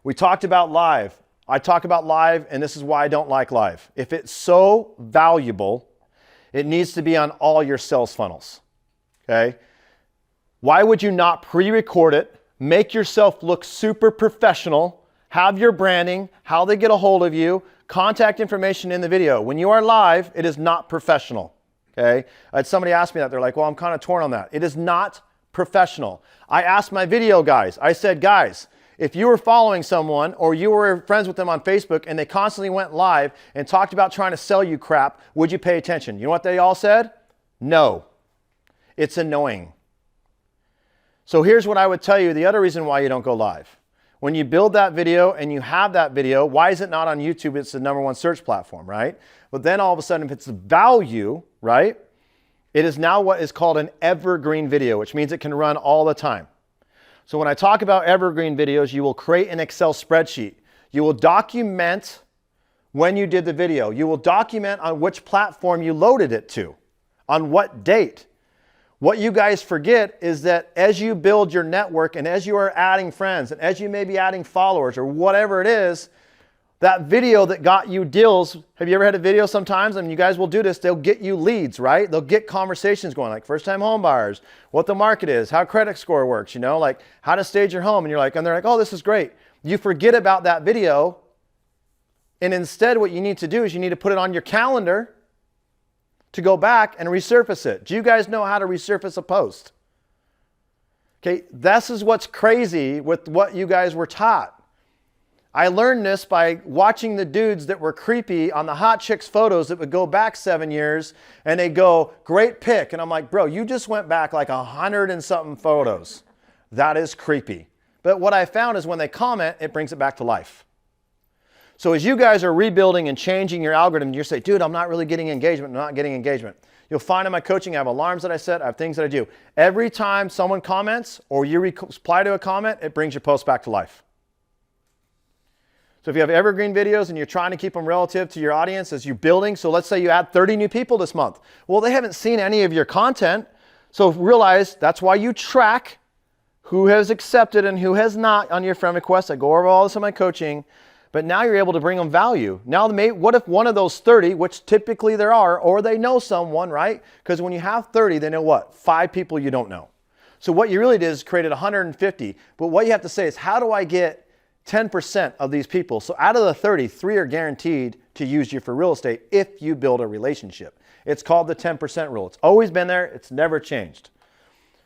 We talked about live. I talk about live, and this is why I don't like live. If it's so valuable, it needs to be on all your sales funnels, okay? Why would you not pre-record it, make yourself look super professional, have your branding, how they get a hold of you, contact information in the video. When you are live, it is not professional, okay? I had somebody ask me that. They're like, well, I'm kind of torn on that. It is not professional. I asked my video guys, I said, guys, if you were following someone or you were friends with them on Facebook and they constantly went live and talked about trying to sell you crap, would you pay attention? You know what they all said? No. It's annoying. So here's what I would tell you, the other reason why you don't go live. When you build that video and you have that video, why is it not on YouTube? It's the #1 search platform, right? But then all of a sudden, if it's value, right? It is now what is called an evergreen video, which means it can run all the time. So when I talk about evergreen videos, you will create an Excel spreadsheet. You will document when you did the video. You will document on which platform you loaded it to, on what date. What you guys forget is that as you build your network and as you are adding friends and as you may be adding followers or whatever it is, that video that got you deals, have you ever had a video sometimes, and you guys will do this, they'll get you leads, right? They'll get conversations going, like first-time home buyers, what the market is, how credit score works, you know, like how to stage your home. And you're like, and they're like, oh, this is great. You forget about that video. And instead what you need to do is you need to put it on your calendar to go back and resurface it. Do you guys know how to resurface a post? Okay, this is what's crazy with what you guys were taught. I learned this by watching the dudes that were creepy on the hot chicks photos that would go back 7 years and they go, great pic. And I'm like, bro, you just went back like 100 and something photos. That is creepy. But what I found is when they comment, it brings it back to life. So as you guys are rebuilding and changing your algorithm, you say, dude, I'm not really getting engagement. I'm not getting engagement. You'll find in my coaching, I have alarms that I set. I have things that I do. Every time someone comments or you reply to a comment, it brings your post back to life. So if you have evergreen videos and you're trying to keep them relative to your audience as you're building, so let's say you add 30 new people this month. Well, they haven't seen any of your content. So realize that's why you track who has accepted and who has not on your friend request. I go over all this in my coaching, but now you're able to bring them value. Now, what if one of those 30, which typically there are, or they know someone, right? Because when you have 30, they know what? 5 people you don't know. So what you really did is created 150. But what you have to say is, how do I get 10% of these people? So out of the 30, 3 are guaranteed to use you for real estate if you build a relationship. It's called the 10% rule. It's always been there. It's never changed.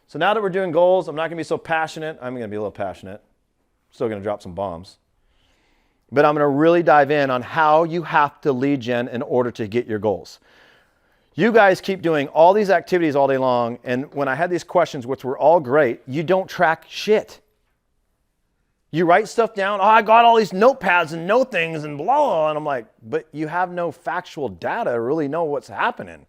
So now that we're doing goals, I'm not going to be so passionate. I'm going to be a little passionate. Still going to drop some bombs. But I'm going to really dive in on how you have to lead gen in order to get your goals. You guys keep doing all these activities all day long. And when I had these questions, which were all great, you don't track shit. You write stuff down. Oh, I got all these notepads and note things and blah, blah. And I'm like, but you have no factual data to really know what's happening.